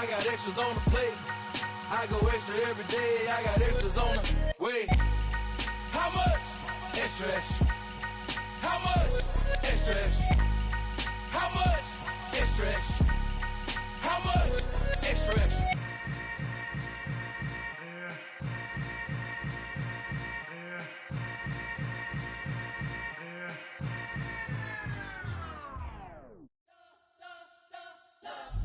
I got extras on the plate. I go extra every day. I got extras on the way. How much? Extra, extra. How much? Extra, extra. How much? Extra, extra. How much? Extra, extra.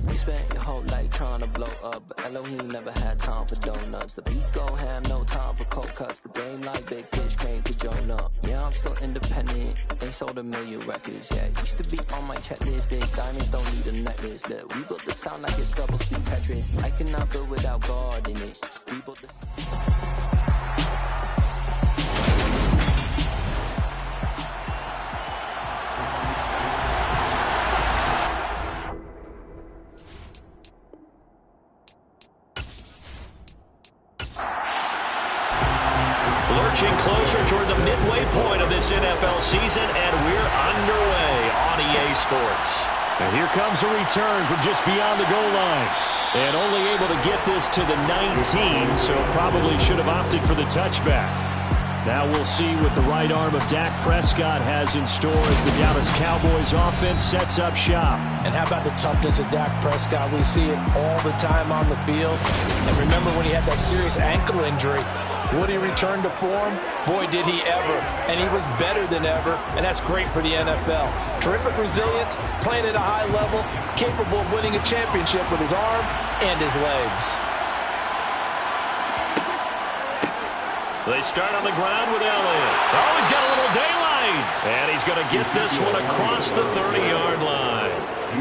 You spent your whole life trying to blow up, but Elohim never had time for donuts. The beat go ham, no time for cold cuts. The game like Big Fish came to Jonah. Yeah, I'm still independent. They sold 1 million records. Yeah, used to be on my checklist. Big diamonds don't need a necklace. Look, we built the sound like it's double speed Tetris. I cannot build without God in it. We built the Lurching closer toward the midway point of this NFL season, and we're underway on EA Sports. And here comes a return from just beyond the goal line. And only able to get this to the 19, so probably should have opted for the touchback. Now we'll see what the right arm of Dak Prescott has in store as the Dallas Cowboys offense sets up shop. And how about the toughness of Dak Prescott? We see it all the time on the field. And remember when he had that serious ankle injury, would he return to form? Boy, did he ever. And he was better than ever, and that's great for the NFL. Terrific resilience, playing at a high level, capable of winning a championship with his arm and his legs. They start on the ground with Elliott. Oh, he's got a little daylight. And he's going to get this one across the 30-yard line.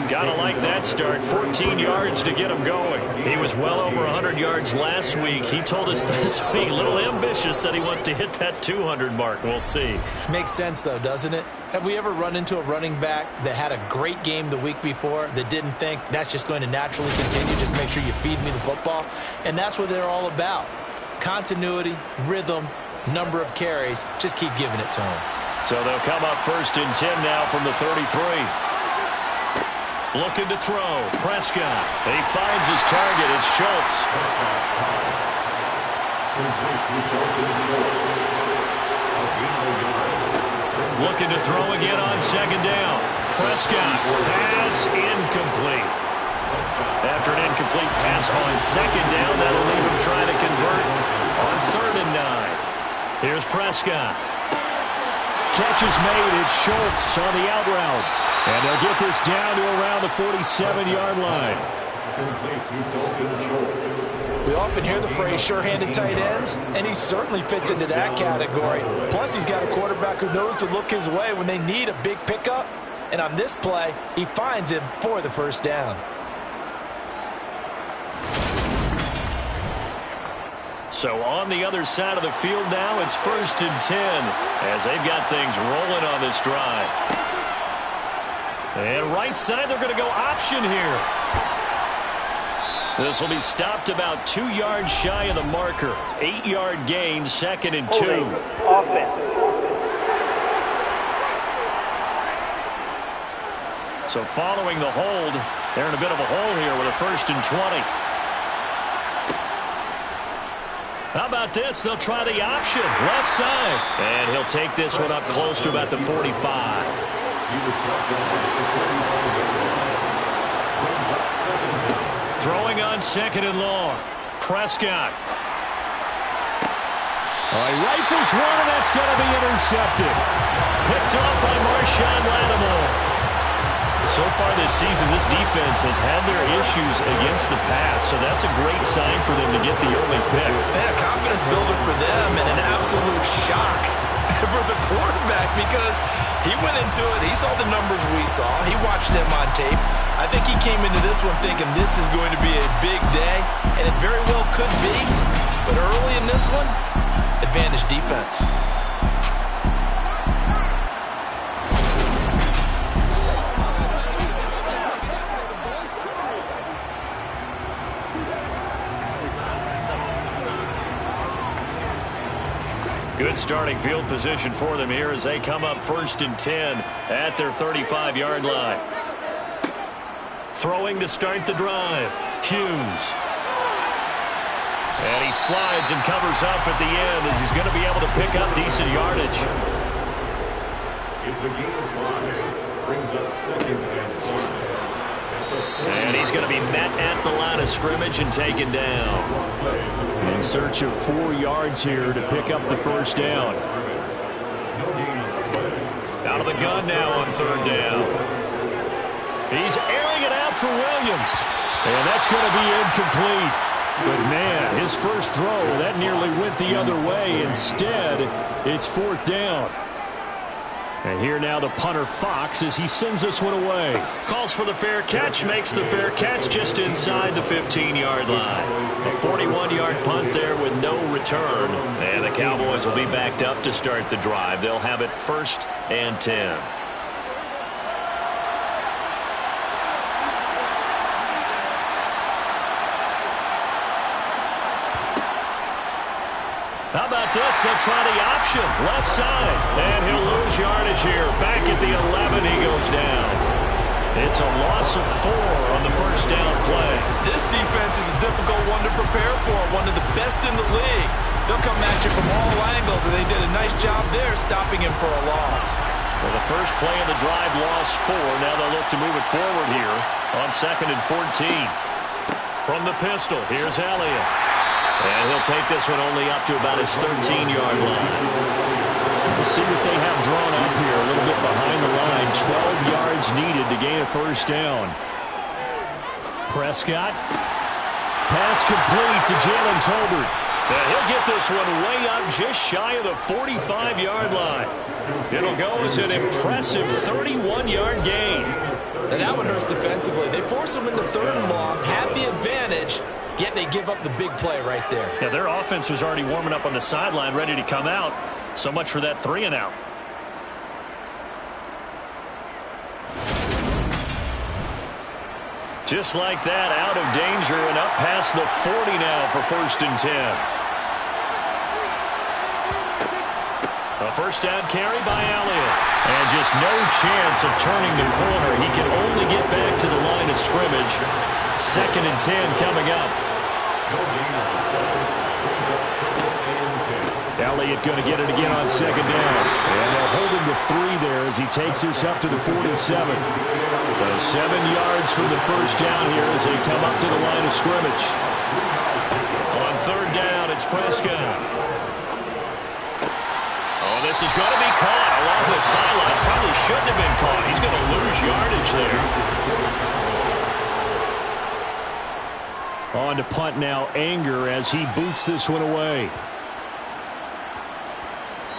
Gotta like that start. 14 yards to get him going. He was well over 100 yards last week. He told us this week, a little ambitious, said he wants to hit that 200 mark. We'll see. Makes sense, though, doesn't it? Have we ever run into a running back that had a great game the week before that didn't think that's just going to naturally continue? Just make sure you feed me the football. And that's what they're all about. Continuity, rhythm, number of carries. Just keep giving it to him. So they'll come up 1st and 10 now from the 33. Looking to throw. Prescott. He finds his target. It's Schultz. Looking to throw again on 2nd down. Prescott. Pass incomplete. After an incomplete pass on 2nd down, that'll leave him trying to convert on 3rd and 9. Here's Prescott. Catch is made. It's Schultz on the out route. And they'll get this down to around the 47-yard line. We often hear the phrase sure-handed tight ends, and he certainly fits into that category. Plus, he's got a quarterback who knows to look his way when they need a big pickup. And on this play, he finds him for the 1st down. So on the other side of the field now, it's 1st and 10 as they've got things rolling on this drive. And right side, they're going to go option here. This will be stopped about 2 yards shy of the marker. 8-yard gain, 2nd and 2. Offense. So following the hold, they're in a bit of a hole here with a 1st and 20. How about this? They'll try the option. Left side. And he'll take this one up close to about the 45. Throwing on 2nd and long. Prescott. He rifles one, and that's going to be intercepted. Picked off by Marshawn Lattimore. So far this season, this defense has had their issues against the pass, so that's a great sign for them to get the early pick. Yeah, confidence builder for them and an absolute shock for the quarterback because he went into it. He saw the numbers we saw. He watched them on tape. I think he came into this one thinking this is going to be a big day, and it very well could be. But early in this one, advantage defense. Good starting field position for them here as they come up 1st and 10 at their 35-yard line. Throwing to start the drive. Hughes. And he slides and covers up at the end as he's going to be able to pick up decent yardage. It's a gain of 5. Brings up second and 5. And he's going to be met at the line of scrimmage and taken down. In search of 4 yards here to pick up the first down. Out of the gun now on third down. He's airing it out for Williams. And that's going to be incomplete. But, man, his first throw, that nearly went the other way. Instead, it's fourth down. And here now the punter, Fox, as he sends this one away. Calls for the fair catch, makes the fair catch just inside the 15-yard line. A 41-yard punt there with no return. And the Cowboys will be backed up to start the drive. They'll have it 1st and 10. How about this? They'll try the option. Left side. And he'll lose yardage here. Back at the 11, he goes down. It's a loss of 4 on the first down play. This defense is a difficult one to prepare for. One of the best in the league. They'll come at you from all angles, and they did a nice job there stopping him for a loss. Well, the first play of the drive lost 4. Now they'll look to move it forward here on 2nd and 14. From the pistol, here's Elliott. And he'll take this one only up to about his 13-yard line. We'll see what they have drawn up here. A little bit behind the line. 12 yards needed to gain a first down. Prescott. Pass complete to Jalen Tolbert. And he'll get this one way up just shy of the 45-yard line. It'll go as an impressive 31-yard gain. And that one hurts defensively. They force him into 3rd and long, have the advantage, yet they give up the big play right there. Yeah, their offense was already warming up on the sideline, ready to come out. So much for that 3 and out. Just like that, out of danger and up past the 40 now for 1st and 10. A first down carry by Elliott. And just no chance of turning the corner. He can only get back to the line of scrimmage. 2nd and 10 coming up. Elliott going to get it again on 2nd down. And they'll hold him to 3 there as he takes this up to the 47. So 7 yards from the first down here as they come up to the line of scrimmage. On 3rd down, it's Prescott. Oh, this is going to be caught along the sidelines. Probably shouldn't have been caught. He's going to lose yardage there. On to punt now, Anger, as he boots this one away.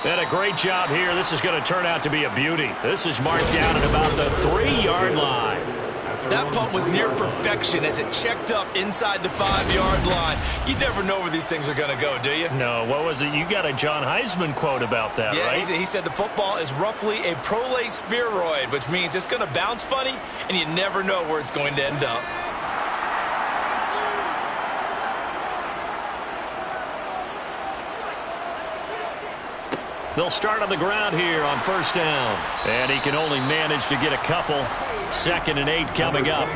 And a great job here. This is going to turn out to be a beauty. This is marked down at about the 3-yard line. That punt was near perfection as it checked up inside the 5-yard line. You never know where these things are going to go, do you? No, what was it? You got a John Heisman quote about that, yeah, right? He said the football is roughly a prolate spheroid, which means it's going to bounce funny, and you never know where it's going to end up. They'll start on the ground here on 1st down. And he can only manage to get a couple. 2nd and 8 coming up.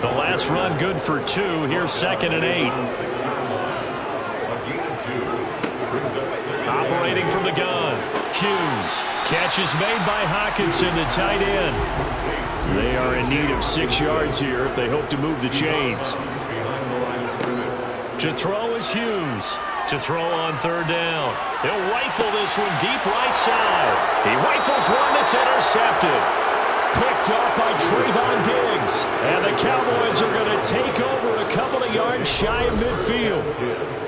The last run good for 2. Here's 2nd and 8. Operating from the gun. Hughes. Catch is made by Hockenson, the tight end. They are in need of 6 yards here if they hope to move the chains. To throw is Hughes. To throw on 3rd down. He'll rifle this one deep right side. He rifles one that's intercepted. Picked off by Trayvon Diggs. And the Cowboys are going to take over a couple of yards shy of midfield.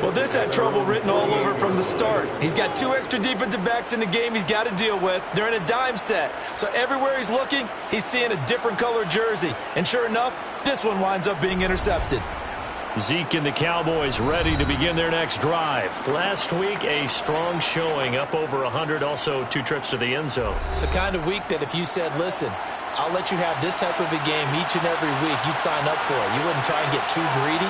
Well, this had trouble written all over from the start. He's got 2 extra defensive backs in the game he's got to deal with. They're in a dime set. So everywhere he's looking, he's seeing a different color jersey. And sure enough, this one winds up being intercepted. Zeke and the Cowboys ready to begin their next drive. Last week, a strong showing, up over 100, also 2 trips to the end zone. It's the kind of week that if you said, listen, I'll let you have this type of a game each and every week, you'd sign up for it. You wouldn't try and get too greedy.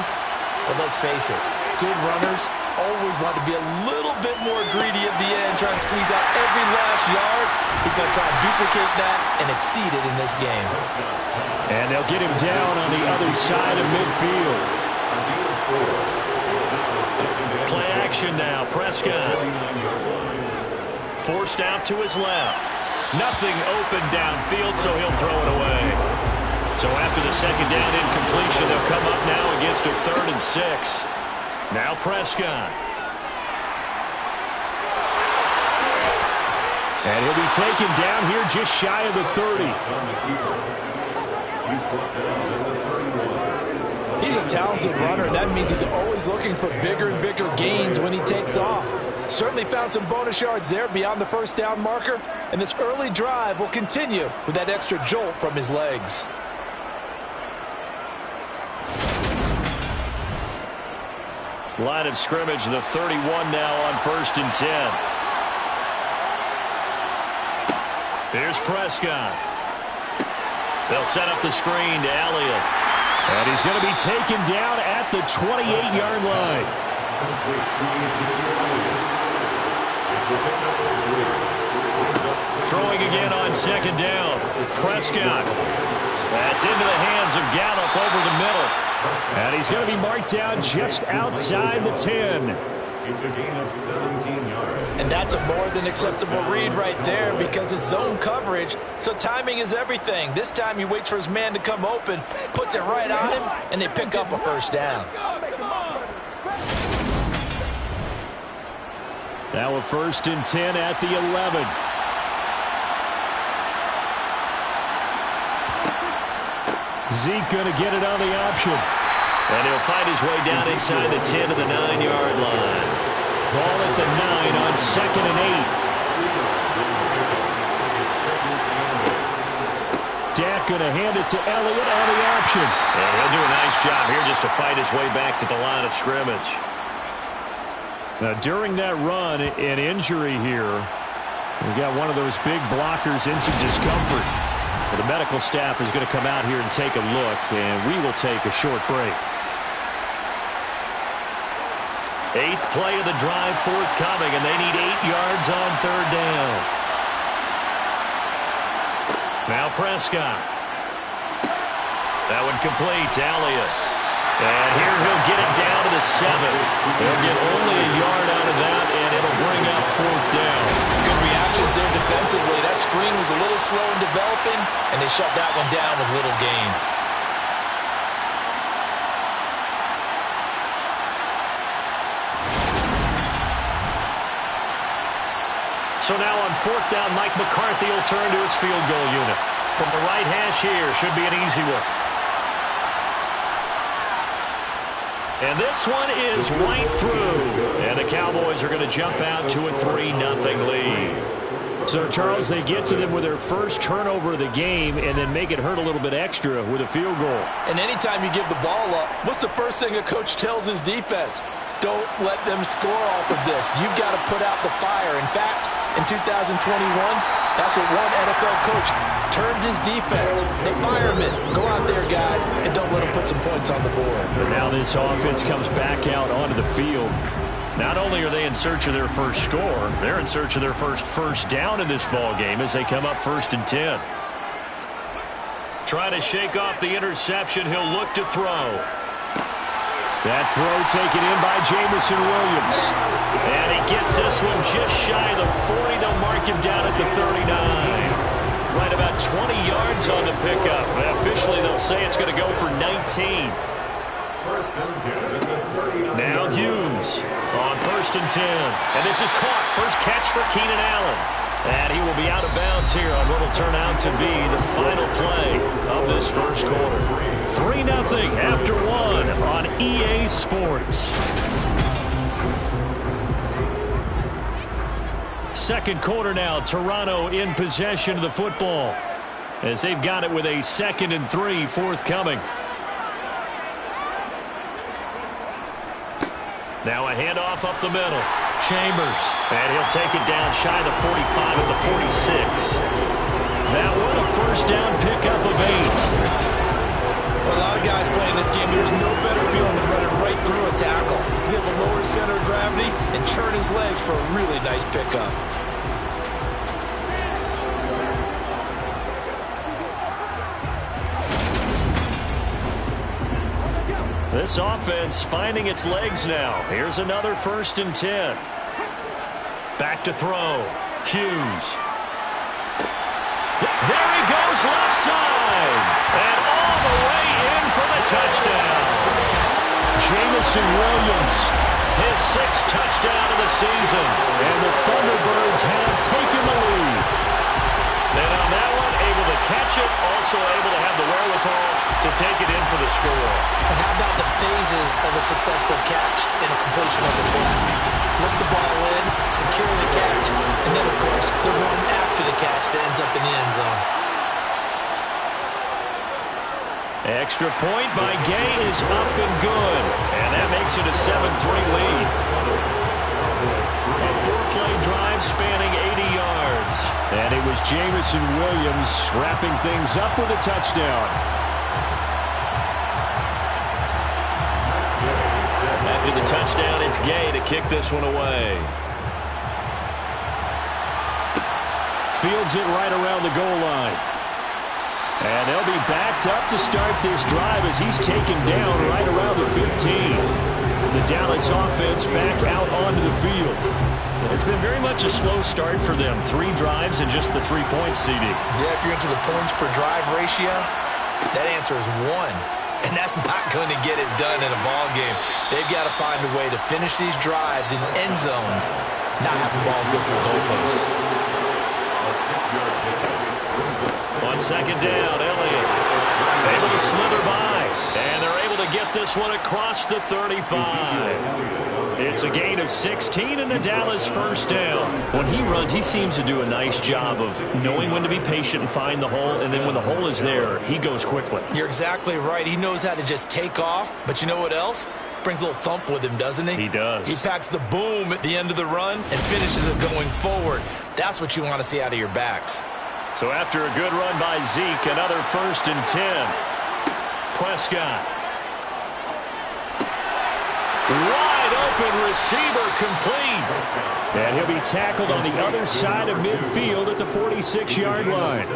But let's face it, good runners always want to be a little bit more greedy at the end, try and squeeze out every last yard. He's going to try and duplicate that and exceed it in this game. And they'll get him down on the other side of midfield. action now. Prescott forced out to his left. Nothing open downfield, so he'll throw it away. So after the second down incompletion, they'll come up now against a 3rd and 6. Now Prescott. And he'll be taken down here just shy of the 30. He's a talented runner, and that means he's always looking for bigger and bigger gains when he takes off. Certainly found some bonus yards there beyond the first down marker, and this early drive will continue with that extra jolt from his legs. Line of scrimmage, the 31 now on 1st and 10. Here's Prescott. They'll set up the screen to Elliott. And he's going to be taken down at the 28-yard line. Throwing again on 2nd down. Prescott. That's into the hands of Gallup over the middle. And he's going to be marked down just outside the 10. It's a gain of 17 yards. And that's a more than acceptable read right there because it's zone coverage, so timing is everything. This time he waits for his man to come open, puts it right on him, and they pick up a first down. Now a 1st and 10 at the 11. Zeke going to get it on the option. And he'll find his way down inside the 10 to the 9-yard line. Ball at the 9 on 2nd and 8. Dak going to hand it to Elliott on the option. And he'll do a nice job here just to fight his way back to the line of scrimmage. Now, during that run, an injury here. We got one of those big blockers in some discomfort. Well, the medical staff is going to come out here and take a look, and we will take a short break. 8th play of the drive forthcoming, and they need 8 yards on 3rd down. Now Prescott. That one complete to Elliott. And here he'll get it down to the 7. They'll get only a yard out of that, and it'll bring up 4th down. Good reactions there defensively. That screen was a little slow in developing, and they shut that one down with little gain. So now on 4th down, Mike McCarthy will turn to his field goal unit. From the right hash here, should be an easy one. And this one is right through. And the Cowboys are going to jump out to a 3-0 lead. So, Charles, they get to them with their first turnover of the game and then make it hurt a little bit extra with a field goal. And anytime you give the ball up, what's the first thing a coach tells his defense? Don't let them score off of this. You've got to put out the fire. In fact, in 2021, that's what one NFL coach termed his defense. The firemen. Go out there, guys, and don't let them put some points on the board. But now this offense comes back out onto the field. Not only are they in search of their first score, they're in search of their first down in this ball game as they come up 1st and 10. Trying to shake off the interception. He'll look to throw. That throw taken in by Jameson Williams. And he gets this one just shy of the 40. They'll mark him down at the 39. Right about 20 yards on the pickup. And officially, they'll say it's going to go for 19. Now Hughes on 1st and 10. And this is caught. First catch for Keenan Allen. And he will be out of bounds here on what will turn out to be the final play of this first quarter. 3-0 after 1 on EA Sports. Second quarter now. Toronto in possession of the football as they've got it with a 2nd and 3 forthcoming. Now a handoff up the middle. Chambers. And he'll take it down shy of the 45 at the 46. That one a first down pickup of 8. For a lot of guys playing this game, there's no better feeling than running right through a tackle. He's able to lower his center of gravity and churn his legs for a really nice pickup. This offense finding its legs now. Here's another 1st and 10. Back to throw. Hughes. There he goes, left side. And all the way in for the touchdown. Jameson Williams. His 6th touchdown of the season. And the Thunderbirds have taken the lead. And on that one, able to catch it, also able to have the wherewithal to take it in for the score. And how about the phases of a successful catch and a completion of the play? Look the ball in, secure the catch, and then, of course, the run after the catch that ends up in the end zone. Extra point by Gay is up and good. And that makes it a 7-3 lead. A 4-play drive spanning 80 yards. And it was Jameson Williams wrapping things up with a touchdown. After the touchdown, it's Gay to kick this one away. Fields it right around the goal line. And they'll be backed up to start this drive as he's taken down right around the 15. The Dallas offense back out onto the field. It's been very much a slow start for them. 3 drives and just the 3 points, CD. Yeah, if you're into the points per drive ratio, that answer is 1. And that's not going to get it done in a ball game. They've got to find a way to finish these drives in end zones, not having balls go through goalposts. On 2nd down, Elliott able to slither by. And they're able to get this one across the 35. It's a gain of 16 and the Dallas 1st down. When he runs, he seems to do a nice job of knowing when to be patient and find the hole. And then when the hole is there, he goes quickly. You're exactly right. He knows how to just take off. But you know what else? Brings a little thump with him, doesn't he? He does. He packs the boom at the end of the run and finishes it going forward. That's what you want to see out of your backs. So after a good run by Zeke, another 1st and 10. Prescott. Wide open receiver complete. And he'll be tackled on the other side of midfield at the 46-yard line.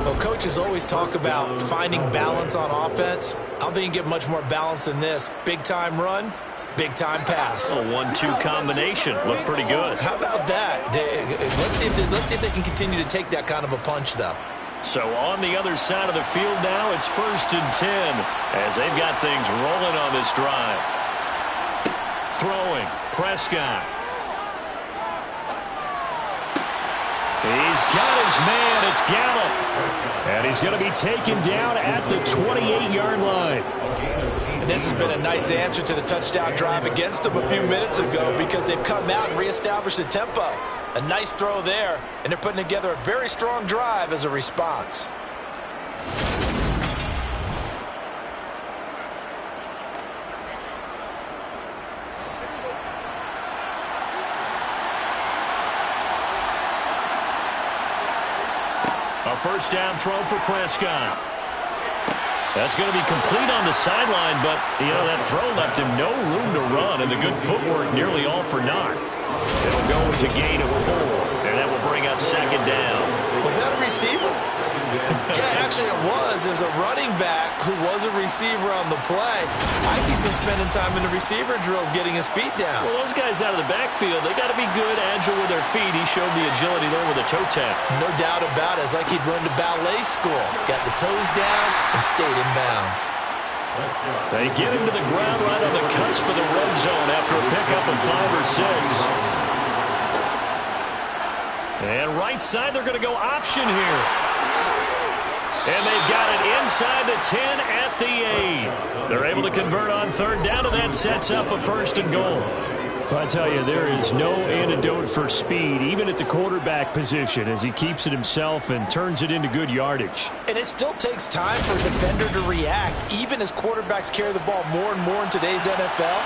Well, coaches always talk about finding balance on offense. I don't think you get much more balance than this. Big-time run, big-time pass. A 1-2 combination. Looked pretty good. How about that? Let's see if they can continue to take that kind of a punch, though. So on the other side of the field now, it's 1st and 10 as they've got things rolling on this drive. Throwing, Prescott. He's got his man. It's Gallup. And he's going to be taken down at the 28-yard line. And this has been a nice answer to the touchdown drive against them a few minutes ago because they've come out and reestablished the tempo. A nice throw there, and they're putting together a very strong drive as a response. A 1st down throw for Prescott. That's going to be complete on the sideline, but, that throw left him no room to run, and the good footwork nearly all for naught. It'll go into gain of 4, and that will bring up 2nd down. Was that a receiver? Yeah, actually it was. There's a running back who was a receiver on the play. Ike's been spending time in the receiver drills getting his feet down. Well, those guys out of the backfield, they got to be good, agile with their feet. He showed the agility there with a toe tap. No doubt about it. It's like he'd run to ballet school. Got the toes down and stayed in bounds. They get him to the ground right on the cusp of the red zone after a pickup of 5 or 6. And right side, they're going to go option here. And they've got it inside the 10 at the 8. They're able to convert on 3rd down, and that sets up a 1st and goal. Well, I tell you, there is no antidote for speed, even at the quarterback position, as he keeps it himself and turns it into good yardage. And it still takes time for a defender to react, even as quarterbacks carry the ball more and more in today's NFL.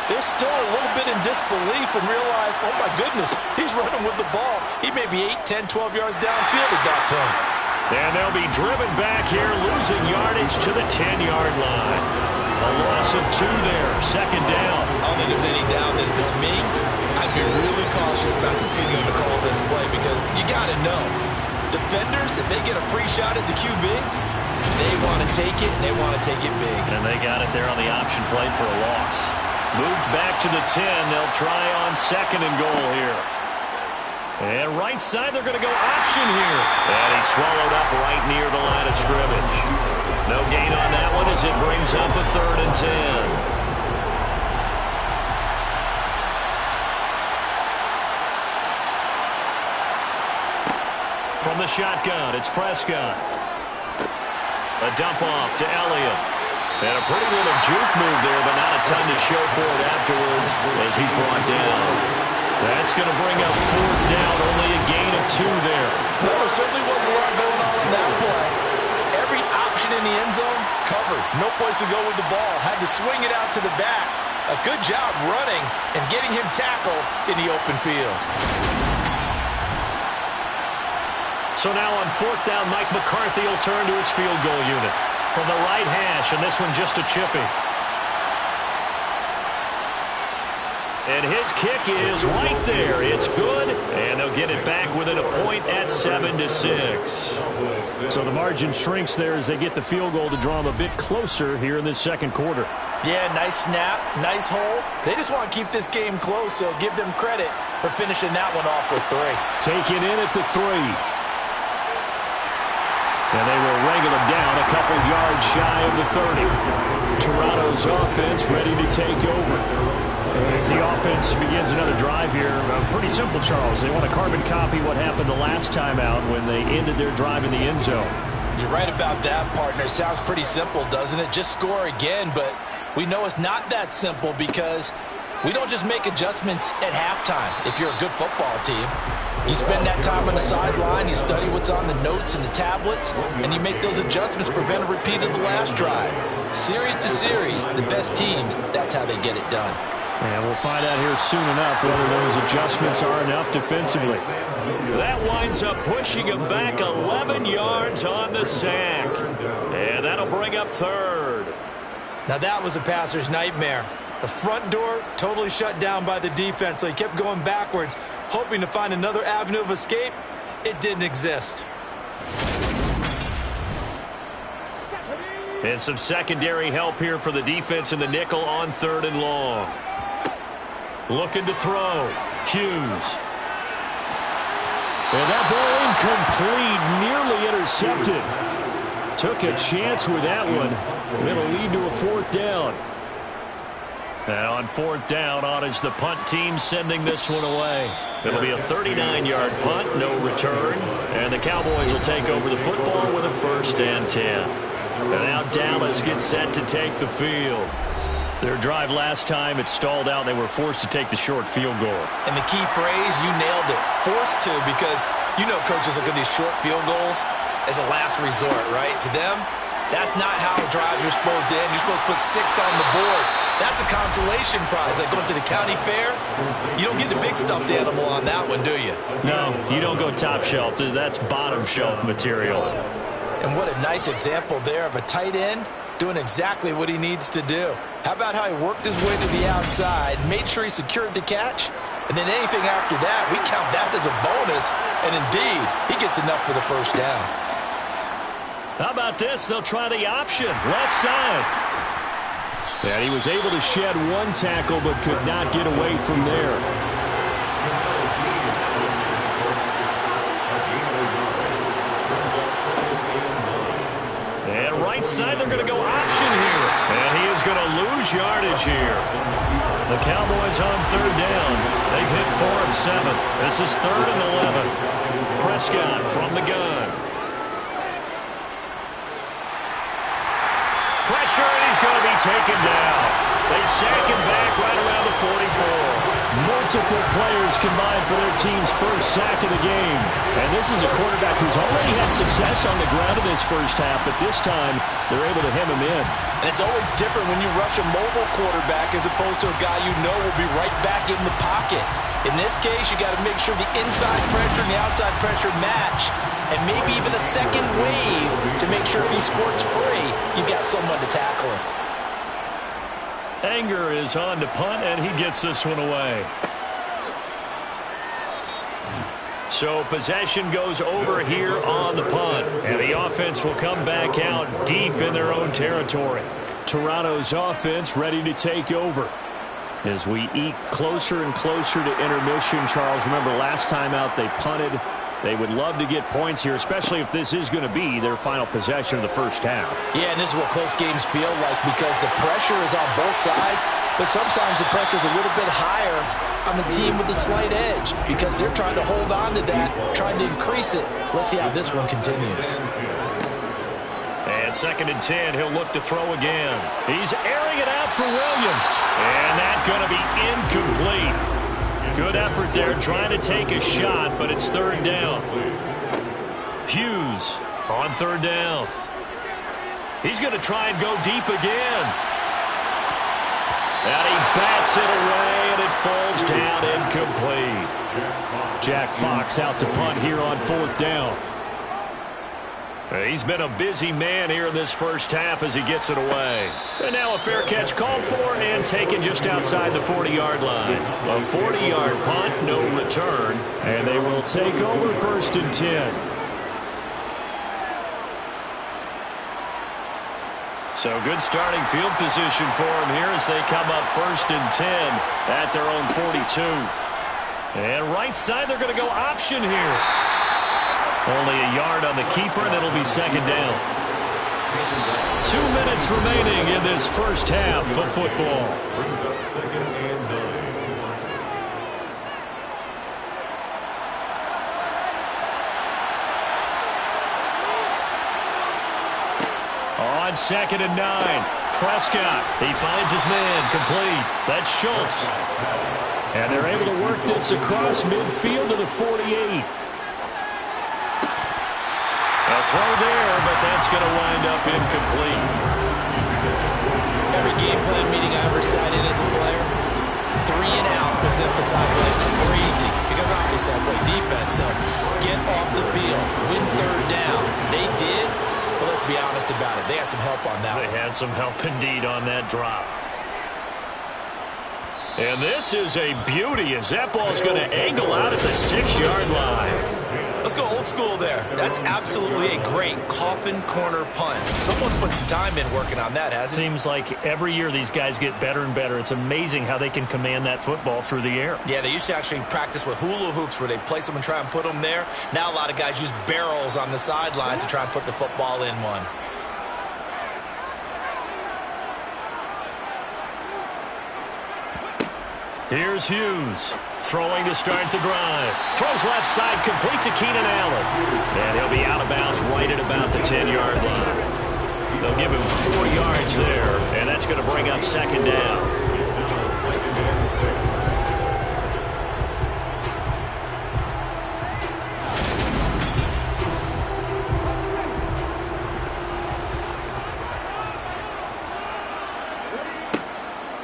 They're still a little bit in disbelief and realize, oh, my goodness, he's running with the ball. He may be 8, 10, 12 yards downfield at that point. And they'll be driven back here, losing yardage to the 10-yard line. A loss of 2 there, 2nd down. I don't think there's any doubt that if it's me, I'd be really cautious about continuing to call this play because you got to know, defenders, if they get a free shot at the QB, They want to take it, and they want to take it big. And they got it there on the option play for a loss. Moved back to the 10. They'll try on 2nd and goal here. And right side, they're going to go option here. And he swallowed up right near the line of scrimmage. No gain on that one as it brings up a 3rd and 10. From the shotgun, it's Prescott. A dump off to Elliott. And a pretty little juke move there, but not a ton to show for it afterwards as he's brought down. That's going to bring up 4th down, only a gain of 2 there. No, there certainly wasn't a lot going on in that play. Every option in the end zone covered. No place to go with the ball. Had to swing it out to the back. A good job running and getting him tackled in the open field. So now on 4th down, Mike McCarthy will turn to his field goal unit. From the right hash, and this one just a chippy. And his kick is right there. It's good, and they'll get it back within a point at 7-6. So the margin shrinks there as they get the field goal to draw them a bit closer here in this 2nd quarter. Yeah, nice snap, nice hole. They just want to keep this game close, so give them credit for finishing that one off with 3. Taken in at the 3. And they will wrangle them down a couple yards shy of the 30. Toronto's offense ready to take over. As the offense begins another drive here, pretty simple, Charles. They want to carbon copy what happened the last time out when they ended their drive in the end zone. You're right about that, partner. Sounds pretty simple, doesn't it? Just score again, but we know it's not that simple because we don't just make adjustments at halftime if you're a good football team. You spend that time on the sideline, you study what's on the notes and the tablets, and you make those adjustments to prevent a repeat of the last drive. Series to series, the best teams, that's how they get it done. And we'll find out here soon enough whether those adjustments are enough defensively. That winds up pushing him back 11 yards on the sack. And that'll bring up 3rd. Now that was a passer's nightmare. The front door totally shut down by the defense, so he kept going backwards, hoping to find another avenue of escape. It didn't exist. And some secondary help here for the defense in the nickel on 3rd and long. Looking to throw. Hughes. And that ball incomplete, nearly intercepted. Took a chance with that one. It'll lead to a 4th down. And on 4th down, on is the punt team sending this one away. It'll be a 39-yard punt, no return. And the Cowboys will take over the football with a 1st and 10. And now Dallas gets set to take the field. Their drive last time, it stalled out. They were forced to take the short field goal. And the key phrase, you nailed it. Forced to, because you know coaches look at these short field goals as a last resort, right? To them, that's not how drives are supposed to end. You're supposed to put 6 on the board. That's a consolation prize. Like going to the county fair, you don't get the big stuffed animal on that one, do you? No, you don't go top shelf. That's bottom shelf material. And what a nice example there of a tight end doing exactly what he needs to do. How about how he worked his way to the outside, made sure he secured the catch, and then anything after that, we count that as a bonus, and indeed, he gets enough for the 1st down. How about this? They'll try the option, left side. And he was able to shed one tackle, but could not get away from there. And right side, they're going to go option here. And he is going to lose yardage here. The Cowboys on 3rd down. They've hit 4 of 7. This is 3rd and 11. Prescott from the gun. Pressure, and he's going to be taken down. They sack him back right around the 44. Multiple players combined for their team's 1st sack of the game. And this is a quarterback who's already had success on the ground in this 1st half, but this time they're able to hem him in. And it's always different when you rush a mobile quarterback as opposed to a guy you know will be right back in the pocket. In this case, you got to make sure the inside pressure and the outside pressure match, and maybe even a second wave to make sure if he squirts free, you got someone to tackle him. Anger is on to punt, and he gets this one away. So possession goes over here on the punt. And the offense will come back out deep in their own territory. Toronto's offense ready to take over. As we eke closer and closer to intermission, Charles, remember last time out they punted. They would love to get points here, especially if this is going to be their final possession of the first half. Yeah, and this is what close games feel like because the pressure is on both sides, but sometimes the pressure is a little bit higher on the team with the slight edge because they're trying to hold on to that, trying to increase it. Let's see how this one continues. And 2nd and 10, he'll look to throw again. He's airing it out for Williams. And that's going to be incomplete. Good effort there trying to take a shot, but it's 3rd down. Hughes on 3rd down. He's going to try and go deep again. And he bats it away, and it falls down incomplete. Jack Fox out to punt here on 4th down. He's been a busy man here in this first half as he gets it away. And now a fair catch called for and taken just outside the 40-yard line. A 40-yard punt, no return. And they will take over 1st and 10. So good starting field position for them here as they come up 1st and 10 at their own 42. And right side, they're going to go option here. Only a yard on the keeper, and it'll be 2nd down. 2 minutes remaining in this first half of football. Brings up 2nd and 9. On 2nd and 9, Prescott. He finds his man complete. That's Schultz. And they're able to work this across midfield to the 48. A throw there, but that's going to wind up incomplete. Every game plan meeting I ever sat in as a player, 3 and out was emphasized like crazy because obviously I play defense, so get off the field, win 3rd down. They did, but let's be honest about it. They had some help on that. They had some help indeed on that drop. And this is a beauty as that ball's going to angle out at the 6-yard line. Let's go old school there. That's absolutely a great coffin corner punt. Someone's put some time in working on that, hasn't it? Seems like every year these guys get better and better. It's amazing how they can command that football through the air. Yeah, they used to actually practice with hula hoops where they place them and try and put them there. Now a lot of guys use barrels on the sidelines to try and put the football in one. Here's Hughes. Throwing to start the drive. Throws left side, complete to Keenan Allen. And he'll be out of bounds right at about the 10-yard line. They'll give him 4 yards there, and that's going to bring up 2nd down. It's now 2nd and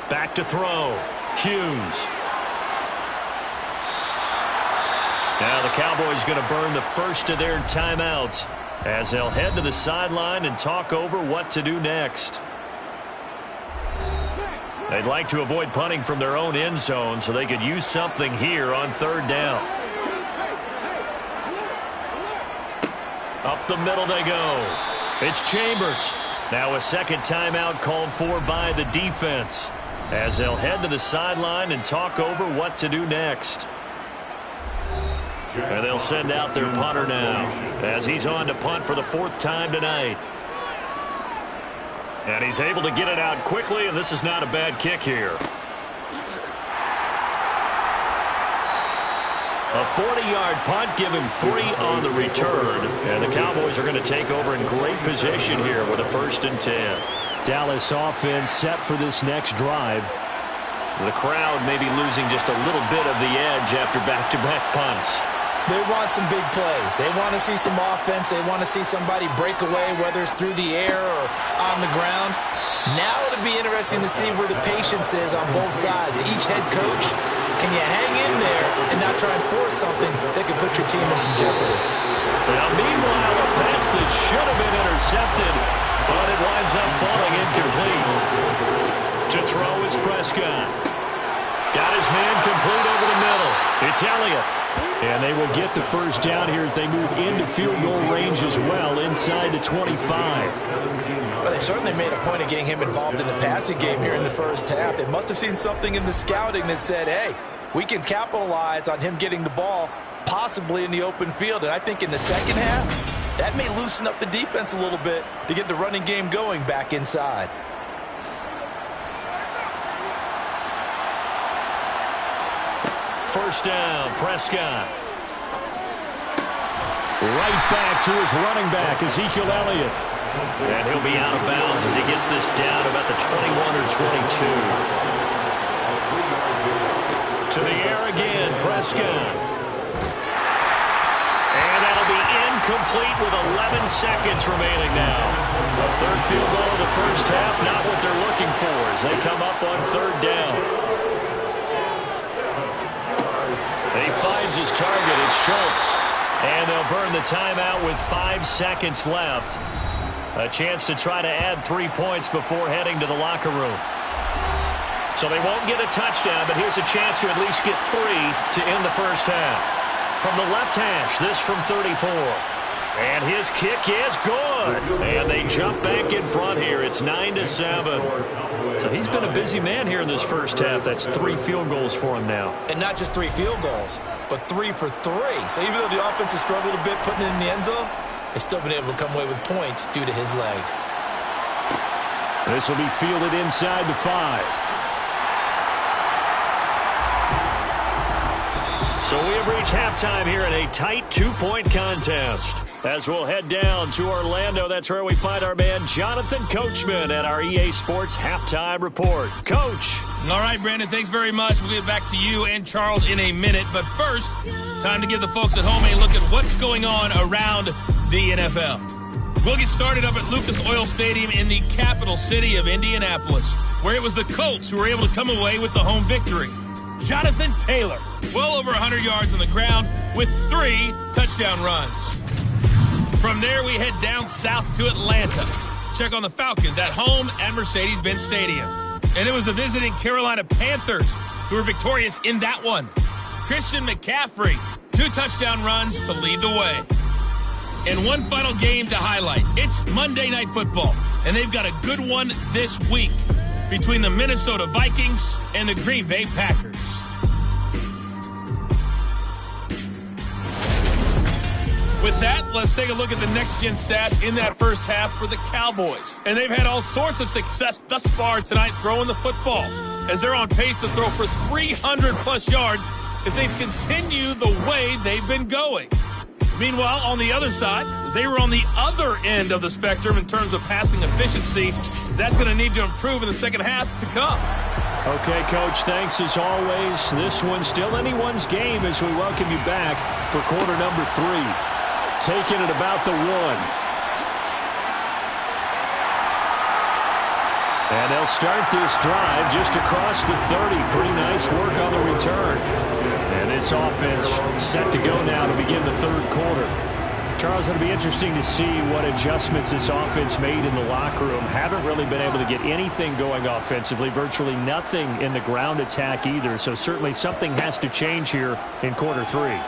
6. Back to throw. Hughes. Now the Cowboys going to burn the first of their timeouts as they'll head to the sideline and talk over what to do next. They'd like to avoid punting from their own end zone so they could use something here on 3rd down. Up the middle they go. It's Chambers. Now a 2nd timeout called for by the defense as they'll head to the sideline and talk over what to do next. And they'll send out their punter now as he's on to punt for the 4th time tonight. And he's able to get it out quickly, and this is not a bad kick here. A 40-yard punt, give him 3 on the return. And the Cowboys are going to take over in great position here with a 1st and 10. Dallas offense set for this next drive. The crowd may be losing just a little bit of the edge after back-to-back punts. They want some big plays. They want to see some offense. They want to see somebody break away, whether it's through the air or on the ground. Now it'll be interesting to see where the patience is on both sides. Each head coach, can you hang in there and not try and force something that could put your team in some jeopardy? Now, meanwhile, a pass that should have been intercepted, but it winds up falling incomplete. To throw is Prescott. Got his man complete over the middle. It's Elliott. And they will get the first down here as they move into field goal range as well, inside the 25. Well, they certainly made a point of getting him involved in the passing game here in the first half. They must have seen something in the scouting that said, hey, we can capitalize on him getting the ball possibly in the open field. And I think in the second half, that may loosen up the defense a little bit to get the running game going back inside. First down, Prescott. Right back to his running back, Ezekiel Elliott. And he'll be out of bounds as he gets this down about the 21 or 22. To the air again, Prescott. And that'll be incomplete with 11 seconds remaining now. A third field goal in the first half, not what they're looking for as they come up on third down. And he finds his target, it's Schultz. And they'll burn the timeout with 5 seconds left. A chance to try to add 3 points before heading to the locker room. So they won't get a touchdown, but here's a chance to at least get 3 to end the first half. From the left hash, this from 34. And his kick is good. And they jump back in front here. It's 9-7. So he's been a busy man here in this first half. That's 3 field goals for him now. And not just 3 field goals, but 3 for 3. So even though the offense has struggled a bit putting it in the end zone, they've still been able to come away with points due to his leg. This will be fielded inside the 5. So we have reached halftime here in a tight 2-point contest. As we'll head down to Orlando, that's where we find our man Jonathan Coachman at our EA Sports Halftime Report. Coach. All right, Brandon, thanks very much. We'll get back to you and Charles in a minute. But first, time to give the folks at home a look at what's going on around the NFL. We'll get started up at Lucas Oil Stadium in the capital city of Indianapolis, where it was the Colts who were able to come away with the home victory. Jonathan Taylor, well over 100 yards on the ground with 3 touchdown runs. From there, we head down south to Atlanta. Check on the Falcons at home at Mercedes-Benz Stadium. And it was the visiting Carolina Panthers who were victorious in that one. Christian McCaffrey, 2 touchdown runs to lead the way. And one final game to highlight. It's Monday Night Football, and they've got a good one this week between the Minnesota Vikings and the Green Bay Packers. With that, let's take a look at the next-gen stats in that first half for the Cowboys. And they've had all sorts of success thus far tonight throwing the football, as they're on pace to throw for 300-plus yards if they continue the way they've been going. Meanwhile, on the other side, they were on the other end of the spectrum in terms of passing efficiency. That's going to need to improve in the second half to come. Okay, Coach, thanks as always. This one's still anyone's game as we welcome you back for quarter number 3. Taking it about the 1. And they'll start this drive just across the 30. Pretty nice work on the return. And this offense set to go now to begin the third quarter. Charles, it'll be interesting to see what adjustments this offense made in the locker room. Haven't really been able to get anything going offensively, virtually nothing in the ground attack either. So certainly something has to change here in quarter 3.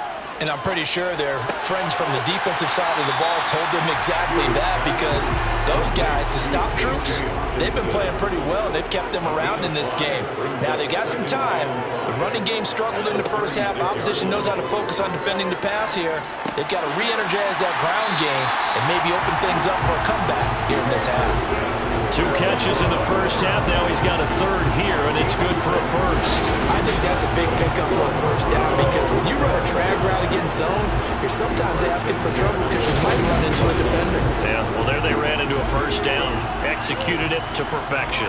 And I'm pretty sure their friends from the defensive side of the ball told them exactly that, because those guys, the stop troops, they've been playing pretty well, and they've kept them around in this game. Now, they've got some time. The running game struggled in the first half. Opposition knows how to focus on defending the pass here. They've got to re-energize that ground game and maybe open things up for a comeback here in this half. 2 catches in the first half. Now he's got a third here, and it's good for a first. I think that's a big pickup for a first down, because when you run a drag route against zone, you're sometimes asking for trouble because you might run into a defender. Yeah, well, there they ran into a first down, executed it to perfection.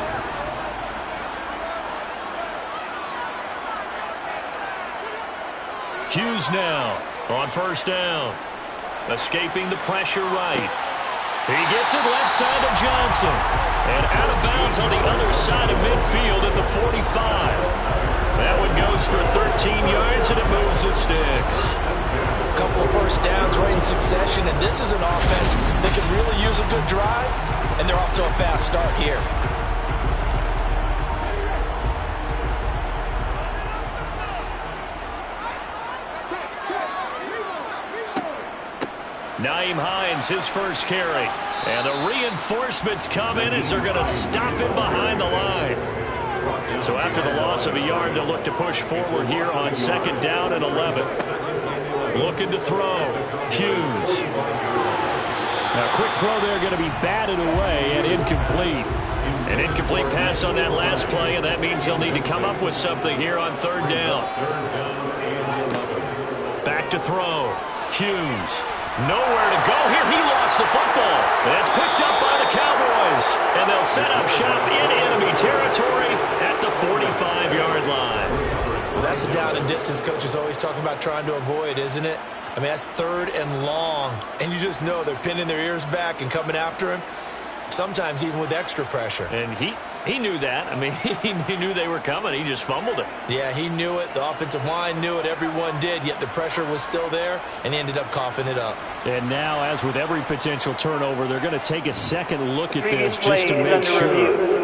Hughes now on first down. Escaping the pressure right. He gets it left side to Johnson. And out of bounds on the other side of midfield at the 45. That one goes for 13 yards, and it moves the sticks. A couple of first downs right in succession, and this is an offense that could really use a good drive, and they're off to a fast start here. Nyheim Hines, his first carry. And the reinforcements come in as they're going to stop him behind the line. So after the loss of a yard, they'll look to push forward here on 2nd down and 11. Looking to throw. Hughes. Now, quick throw there, going to be batted away and incomplete. An incomplete pass on that last play, and that means they'll need to come up with something here on 3rd down. Back to throw. Hughes. Nowhere to go here. He lost the football. And it's picked up by the Cowboys. And they'll set up shop in enemy territory at the 45-yard line. Well, that's a down and distance coaches always talk about trying to avoid, isn't it? I mean, that's 3rd and long. And you just know they're pinning their ears back and coming after him. Sometimes even with extra pressure. And he knew that. I mean, he knew they were coming. He just fumbled it. Yeah, he knew it. The offensive line knew it. Everyone did, yet the pressure was still there, and he ended up coughing it up. And now, as with every potential turnover, they're going to take a second look at this just to make sure.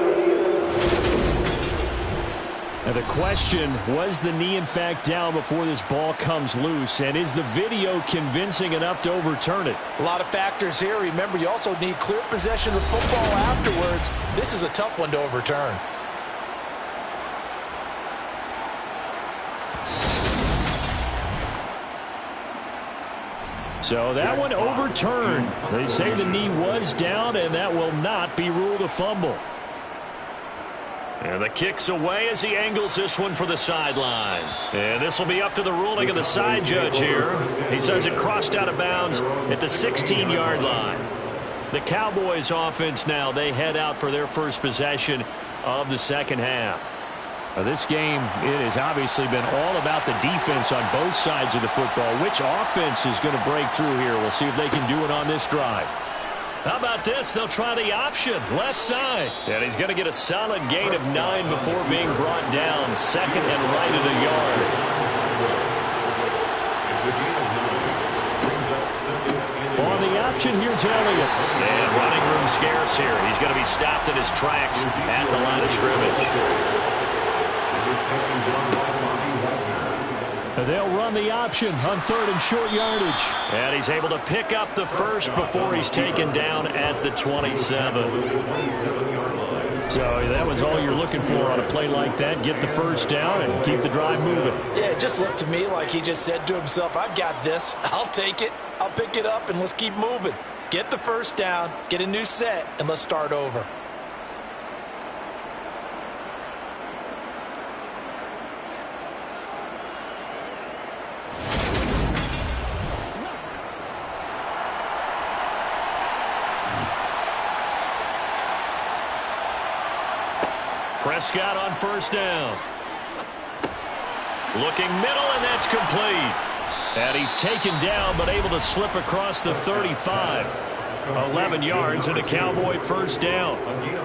Now the question, was the knee in fact down before this ball comes loose? And is the video convincing enough to overturn it? A lot of factors here. Remember, you also need clear possession of the football afterwards. This is a tough one to overturn. So that one overturned. They say the knee was down, and that will not be ruled a fumble. And the kick's away as he angles this one for the sideline. And this will be up to the ruling of the side judge here. He says it crossed out of bounds at the 16-yard line. The Cowboys offense now, they head out for their first possession of the second half. Now this game, it has obviously been all about the defense on both sides of the football. Which offense is going to break through here? We'll see if they can do it on this drive. How about this? They'll try the option, left side. And he's going to get a solid gain of 9 before being brought down. 2nd and right of the yard. On the option, here's Elliott. And running room scarce here. He's going to be stopped in his tracks at the line of scrimmage. They'll run the option on 3rd and short yardage. And he's able to pick up the first before he's taken down at the 27. So that was all you're looking for on a play like that. Get the first down and keep the drive moving. Yeah, it just looked to me like he just said to himself, I've got this. I'll take it. I'll pick it up, and let's keep moving. Get the first down, get a new set, and let's start over. Prescott on first down. Looking middle, and that's complete. And he's taken down, but able to slip across the 35. 11 yards and a Cowboy first down.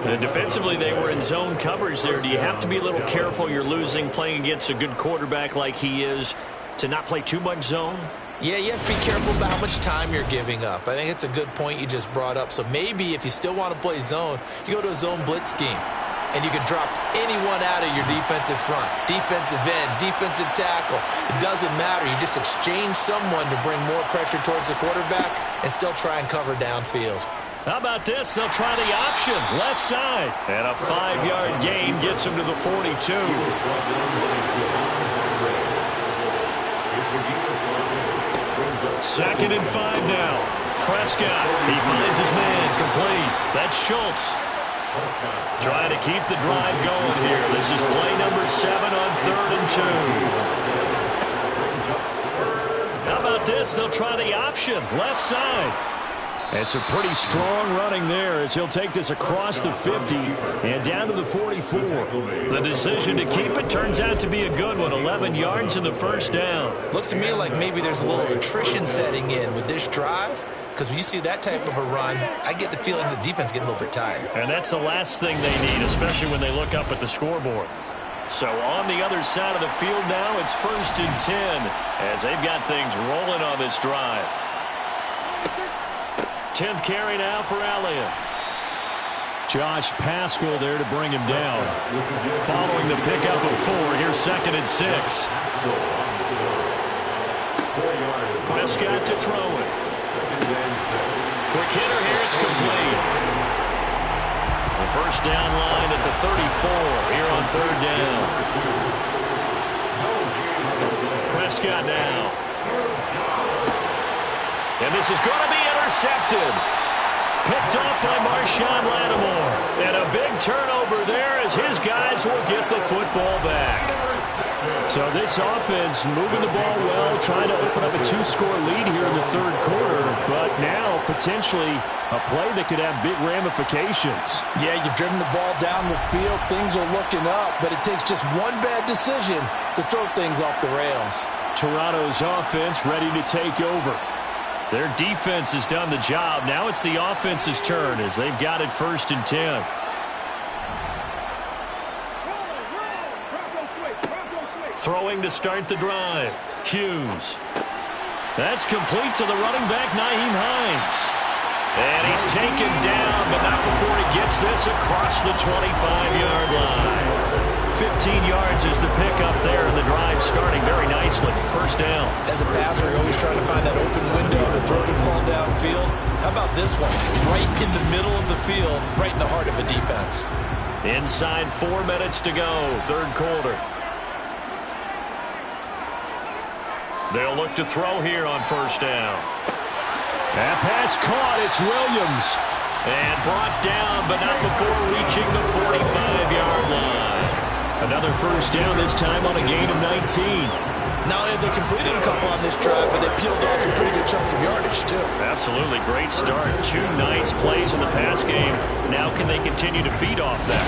And defensively, they were in zone coverage there. Do you have to be a little careful? You're losing, playing against a good quarterback like he is, to not play too much zone? Yeah, you have to be careful about how much time you're giving up. I think it's a good point you just brought up. So maybe if you still want to play zone, you go to a zone blitz scheme. And you can drop anyone out of your defensive front, defensive end, defensive tackle. It doesn't matter. You just exchange someone to bring more pressure towards the quarterback and still try and cover downfield. How about this? They'll try the option, left side. And a 5-yard gain gets him to the 42. 2nd and 5 now. Prescott, he finds his man, complete. That's Schultz. Trying to keep the drive going here. This is play number 7 on 3rd and 2. How about this? They'll try the option, left side. It's a pretty strong running there as he'll take this across the 50 and down to the 44. The decision to keep it turns out to be a good one. 11 yards in the first down. Looks to me like maybe there's a little attrition setting in with this drive. Because when you see that type of a run, I get the feeling the defense getting a little bit tired. And that's the last thing they need, especially when they look up at the scoreboard. So on the other side of the field now, it's 1st and 10 as they've got things rolling on this drive. 10th carry now for Elliott. Josh Paschal there to bring him down. Following the pickup of 4, here's 2nd and 6. Prescott to throw it. Quick hitter here, it's complete. The first down line at the 34 here on third down. Prescott now. And this is going to be intercepted. Picked off by Marshawn Lattimore. And a big turnover there as his guys will get the football back. So this offense moving the ball well, trying to open up a 2-score lead here in the third quarter, but now potentially a play that could have big ramifications. Yeah, you've driven the ball down the field. Things are looking up, but it takes just one bad decision to throw things off the rails. Toronto's offense ready to take over. Their defense has done the job. Now it's the offense's turn as they've got it 1st and 10. Throwing to start the drive. Hughes. That's complete to the running back, Nyheim Hines. And he's taken down, but not before he gets this across the 25-yard line. 15 yards is the pickup there, and the drive starting very nicely. First down. As a passer, you're always trying to find that open window to throw the ball downfield. How about this one? Right in the middle of the field, right in the heart of a defense. Inside 4 minutes to go, third quarter. They'll look to throw here on first down. That pass caught. It's Williams. And brought down, but not before reaching the 45-yard line. Another first down, this time on a gain of 19. Not only have they completed a couple on this drive, but they peeled off some pretty good chunks of yardage, too. Absolutely great start. 2 nice plays in the pass game. Now can they continue to feed off that?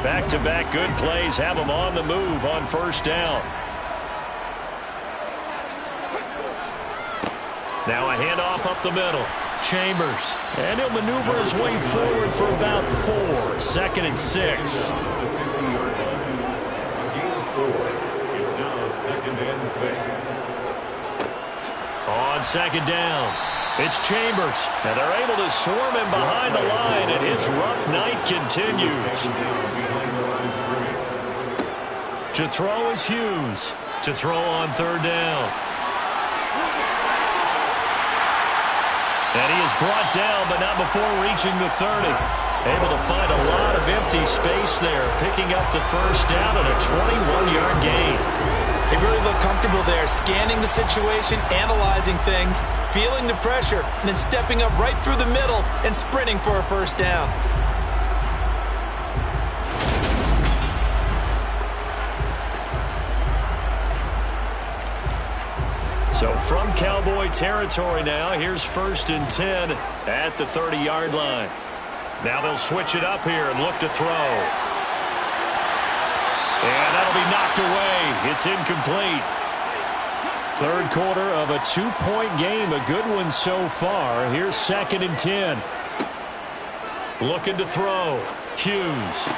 Back-to-back good plays have them on the move on first down. Now a handoff up the middle. Chambers. And he'll maneuver his way forward for about 4. 2nd and 6. It's now 2nd and 6. On second down, it's Chambers. And they're able to swarm him behind the line, and his rough night continues. To throw is Hughes. To throw on third down. And he is brought down, but not before reaching the 30. Able to find a lot of empty space there, picking up the first down and a 21-yard gain. They really look comfortable there, scanning the situation, analyzing things, feeling the pressure, and then stepping up right through the middle and sprinting for a first down. So from Cowboy territory now, here's 1st and 10 at the 30-yard line. Now they'll switch it up here and look to throw. And that'll be knocked away. It's incomplete. Third quarter of a 2-point game. A good one so far. Here's 2nd and 10. Looking to throw. Hughes.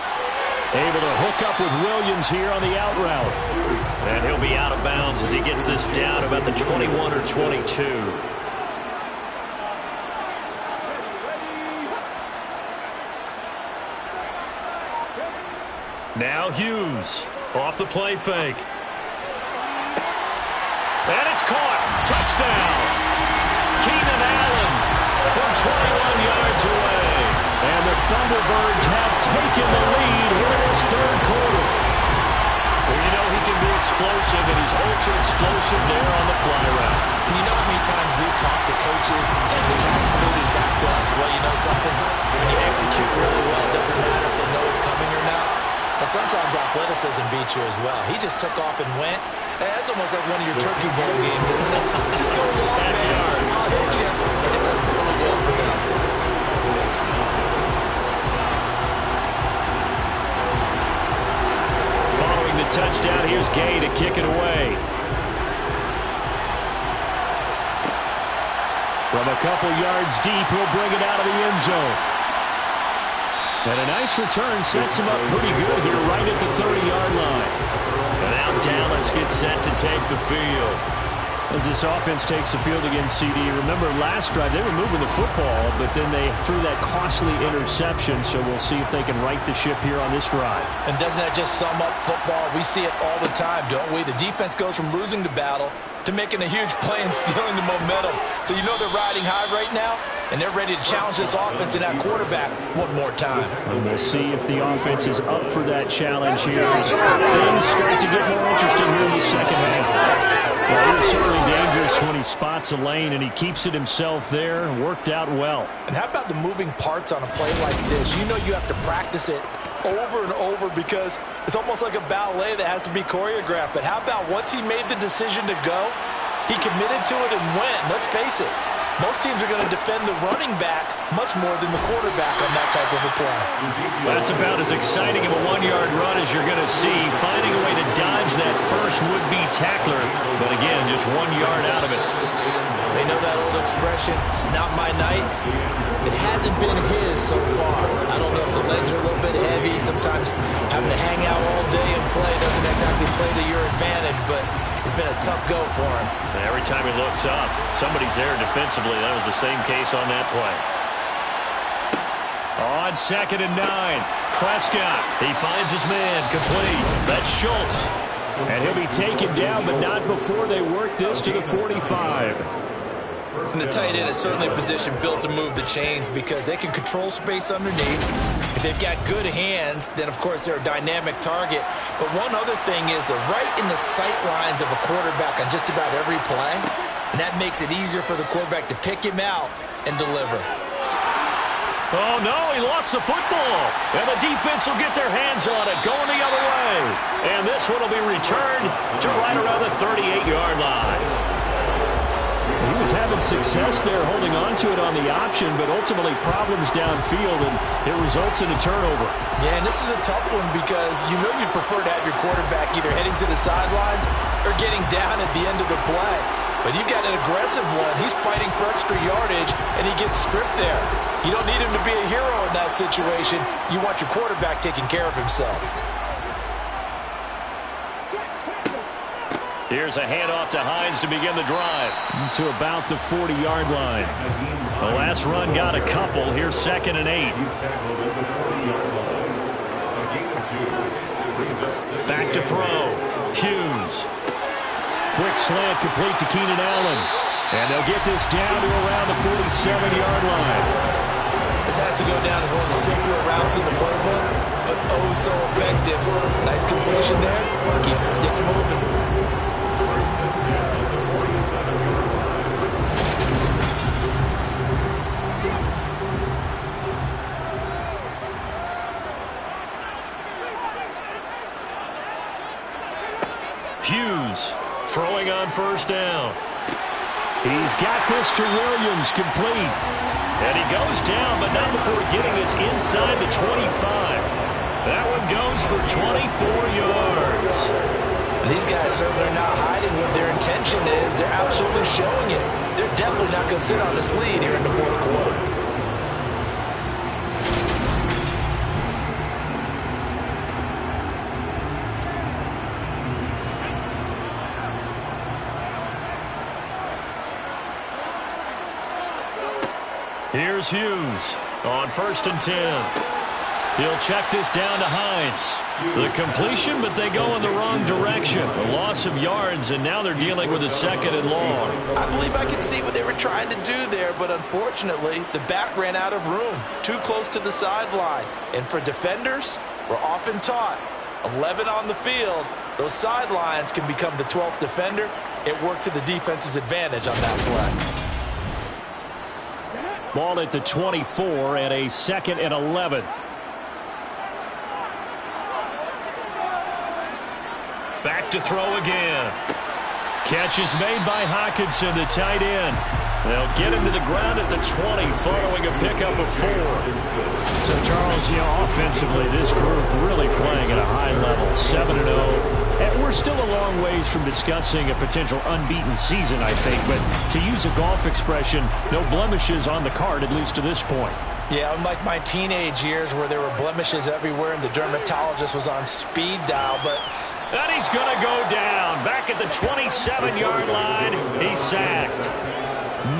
Able to hook up with Williams here on the out route. And he'll be out of bounds as he gets this down about the 21 or 22. Now Hughes off the play fake. And it's caught. Touchdown. Keenan Allen from 21 yards away. And the Thunderbirds have taken the lead here in this third quarter. Well, you know he can be explosive, and he's ultra explosive there on the fly route. And you know how many times we've talked to coaches and they've had to put it back to us. Well, you know something? When you execute really well, it doesn't matter if they know it's coming or not. But sometimes athleticism beats you as well. He just took off and went. That's almost like one of your Turkey Bowl games, isn't it? Just go along, man. I'll hit you. And it worked really well for them. Following the touchdown, here's Gay to kick it away. From a couple yards deep, he'll bring it out of the end zone. And a nice return sets him up pretty good here right at the 30-yard line. And now Dallas gets set to take the field. As this offense takes the field against CD, remember last drive they were moving the football, but then they threw that costly interception, so we'll see if they can right the ship here on this drive. And doesn't that just sum up football? We see it all the time, don't we? The defense goes from losing the battle to making a huge play and stealing the momentum. So you know they're riding high right now, and they're ready to challenge this offense and that quarterback one more time. And we'll see if the offense is up for that challenge here as things start to get more interesting here in the second half. Well, he was certainly dangerous when he spots a lane, and he keeps it himself there. Worked out well. And how about the moving parts on a play like this? You know you have to practice it over and over because it's almost like a ballet that has to be choreographed. But how about once he made the decision to go, he committed to it and went. Let's face it, most teams are going to defend the running back much more than the quarterback on that type of a play. That's about as exciting of a one-yard run as you're going to see. Finding a way to dodge that first would-be tackler, but again, just 1 yard out of it. They know that old expression, it's not my night. It hasn't been his so far. I don't know if the legs are a little bit heavy. Sometimes having to hang out all day and play doesn't exactly play to your advantage, but it's been a tough go for him. And every time he looks up, somebody's there defensively. That was the same case on that play. On 2nd and 9, Prescott. He finds his man, complete. That's Schultz. And he'll be taken down, but not before they work this to the 45. And the tight end is certainly a position built to move the chains because they can control space underneath. If they've got good hands, then, of course, they're a dynamic target. But one other thing is they're right in the sight lines of a quarterback on just about every play. And that makes it easier for the quarterback to pick him out and deliver. Oh, no, he lost the football. And the defense will get their hands on it, going the other way. And this one will be returned to right around the 38-yard line. He was having success there holding on to it on the option, but ultimately problems downfield, and it results in a turnover. Yeah, and this is a tough one because you know you'd prefer to have your quarterback either heading to the sidelines or getting down at the end of the play. But you've got an aggressive one. He's fighting for extra yardage, and he gets stripped there. You don't need him to be a hero in that situation. You want your quarterback taking care of himself. Here's a handoff to Hines to begin the drive. To about the 40-yard line. The last run got a couple. Here's 2nd and 8. Back to throw. Hughes. Quick slant complete to Keenan Allen. And they'll get this down to around the 47-yard line. This has to go down as one of the simpler routes in the playbook, but oh so effective. Nice completion there. Keeps the sticks moving. Hughes throwing on 1st down. He's got this to Williams, complete. And he goes down, but not before getting this inside the 25. That one goes for 24 yards. And these guys certainly are not hiding what their intention is. They're absolutely showing it. They're definitely not going to sit on this lead here in the 4th quarter. Here's Hughes on 1st and 10. He'll check this down to Hines. The completion, but they go in the wrong direction. A loss of yards, and now they're dealing with a 2nd and long. I believe I could see what they were trying to do there, but unfortunately, the back ran out of room. Too close to the sideline. And for defenders, we're often taught, 11 on the field, those sidelines can become the 12th defender. It worked to the defense's advantage on that play. Ball at the 24 and a 2nd and 11. Back to throw again. Catch is made by Hockenson, the tight end. They'll get him to the ground at the 20 following a pickup of 4. So, Charles, offensively, this group really playing at a high level, 7-0. And we're still a long ways from discussing a potential unbeaten season, I think. But to use a golf expression, no blemishes on the card, at least to this point. Yeah, unlike my teenage years where there were blemishes everywhere and the dermatologist was on speed dial. But And he's going to go down. Back at the 27-yard line, he's sacked.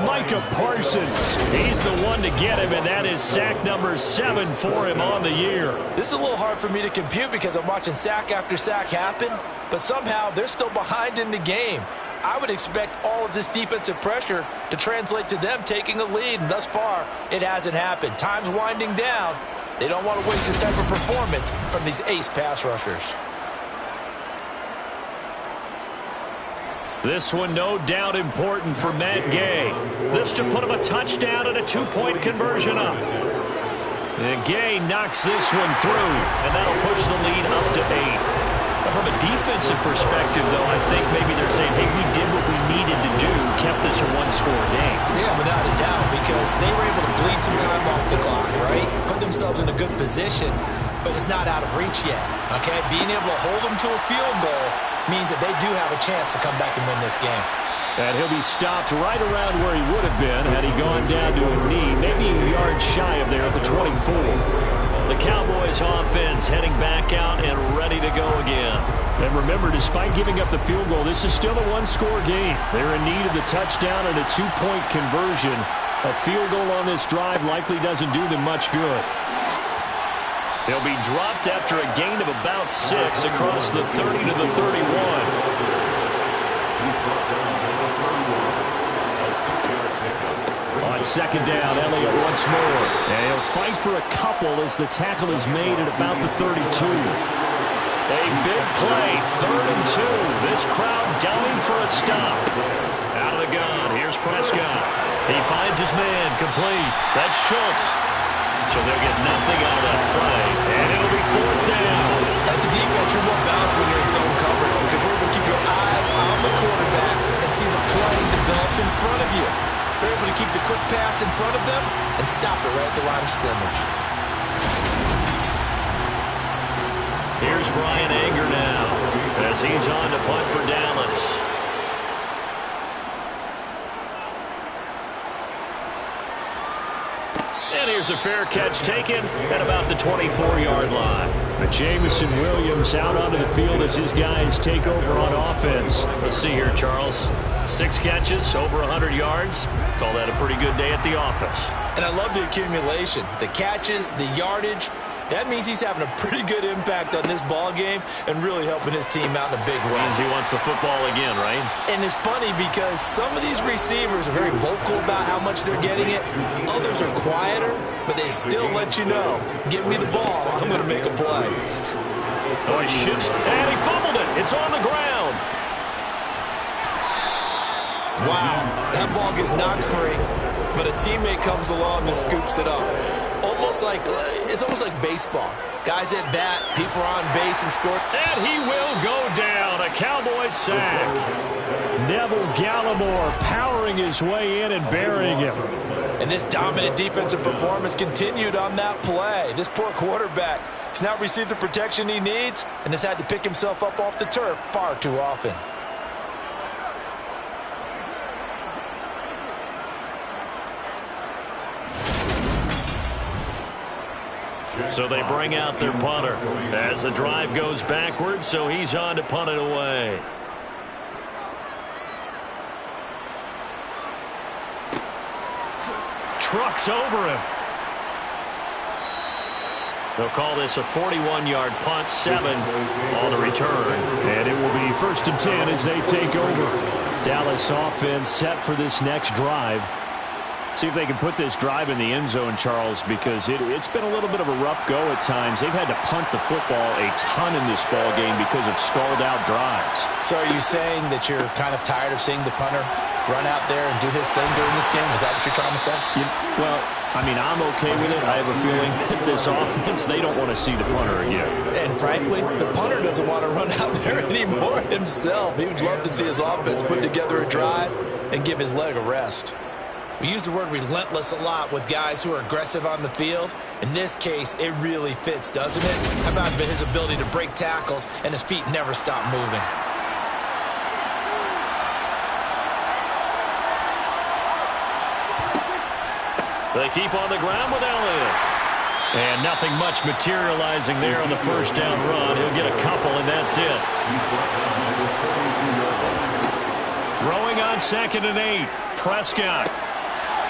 Micah Parsons. He's the one to get him, and that is sack number 7 for him on the year. This is a little hard for me to compute because I'm watching sack after sack happen, but somehow they're still behind in the game. I would expect all of this defensive pressure to translate to them taking a lead, and thus far, it hasn't happened. Time's winding down. They don't want to waste this type of performance from these ace pass rushers. This one no doubt important for Matt Gay. This to put him a touchdown and a 2-point conversion up. And Gay knocks this one through, and that'll push the lead up to 8. From a defensive perspective, though, I think maybe they're saying, hey, we did what we needed to do, kept this a one-score game. Yeah, without a doubt, because they were able to bleed some time off the clock, right? Put themselves in a good position, but it's not out of reach yet, okay? Being able to hold them to a field goal means that they do have a chance to come back and win this game. And he'll be stopped right around where he would have been had he gone down to a knee, maybe a yard shy of there at the 24. The Cowboys offense heading back out and ready to go again. And remember, despite giving up the field goal, this is still a one-score game. They're in need of the touchdown and a 2-point conversion. A field goal on this drive likely doesn't do them much good. He'll be dropped after a gain of about 6 across the 30 to the 31. On second down, Elliott once more. And he'll fight for a couple as the tackle is made at about the 32. A big play, 3rd and 2. This crowd dying for a stop. Out of the gun, here's Prescott. He finds his man, complete. That's Schultz. So they'll get nothing out of that play. And it'll be 4th down. As a defense, you're more balanced when you're in zone coverage because you're able to keep your eyes on the quarterback and see the play develop in front of you. They're able to keep the quick pass in front of them and stop it right at the line of scrimmage. Here's Brian Anger now as he's on to punt for Dallas. And here's a fair catch taken at about the 24-yard line. But Jamison Williams out onto the field as his guys take over on offense. Let's see here, Charles. 6 catches, over 100 yards. Call that a pretty good day at the office. And I love the accumulation, the catches, the yardage. That means he's having a pretty good impact on this ball game and really helping his team out in a big way. Means he wants the football again, right? And it's funny because some of these receivers are very vocal about how much they're getting it. Others are quieter, but they still let you know, give me the ball, I'm going to make a play. Oh, he shifts, and he fumbled it. It's on the ground. Wow, that ball gets knocked free, but a teammate comes along and scoops it up. It's almost like baseball. Guys at bat, people are on base and score. And he will go down. A Cowboys sack. Neville Gallimore powering his way in and burying him. And this dominant defensive performance continued on that play. This poor quarterback has not received the protection he needs and has had to pick himself up off the turf far too often. So they bring out their punter as the drive goes backwards, so he's on to punt it away. Trucks over him. They'll call this a 41-yard punt, 7 on the return. And it will be 1st and 10 as they take over. Dallas offense set for this next drive. See if they can put this drive in the end zone, Charles, because it's been a little bit of a rough go at times. They've had to punt the football a ton in this ball game because of stalled-out drives. So are you saying that you're kind of tired of seeing the punter run out there and do his thing during this game? Is that what you're trying to say? Well, I mean, I'm okay with it. I have a feeling that this offense, they don't want to see the punter again. And frankly, the punter doesn't want to run out there anymore himself. He would love to see his offense put together a drive and give his leg a rest. We use the word relentless a lot with guys who are aggressive on the field. In this case, it really fits, doesn't it? How about his ability to break tackles and his feet never stop moving? They keep on the ground with Elliott. And nothing much materializing there on the 1st down run. He'll get a couple, and that's That's it. Throwing on 2nd and 8. Prescott.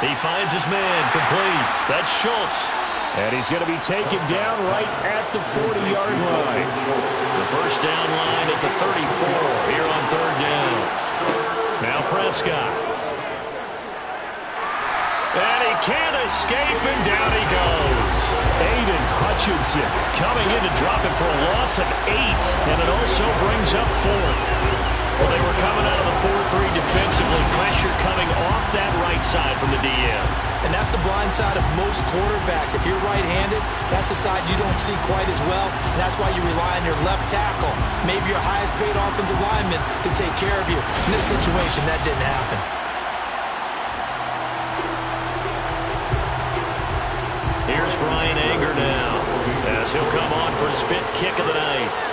He finds his man, complete. That's Schultz. And he's going to be taken down right at the 40-yard line. The first down line at the 34 here on 3rd down. Now Prescott. And he can't escape, and down he goes. Aiden Hutchinson coming in to drop it for a loss of 8, and it also brings up 4th. Well, they were coming out of the 4-3 defensively. Pressure coming off that right side from the DM. And that's the blind side of most quarterbacks. If you're right-handed, that's the side you don't see quite as well, and that's why you rely on your left tackle, maybe your highest-paid offensive lineman, to take care of you. In this situation, that didn't happen. Here's Brian Anger now, as he'll come on for his 5th kick of the night.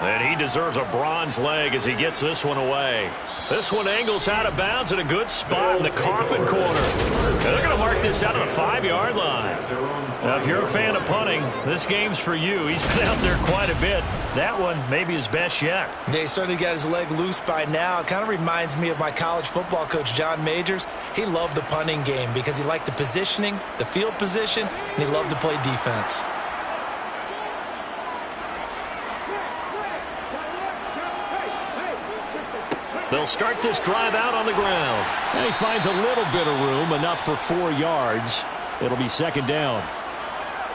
And he deserves a bronze leg as he gets this one away. This one angles out of bounds in a good spot in the coffin corner. And they're going to mark this out of the 5-yard line. Now, if you're a fan of punting, this game's for you. He's been out there quite a bit. That one may be his best yet. Yeah, he certainly got his leg loose by now. It kind of reminds me of my college football coach, John Majors. He loved the punting game because he liked the positioning, the field position, and he loved to play defense. They'll start this drive out on the ground. And he finds a little bit of room, enough for 4 yards. It'll be 2nd down.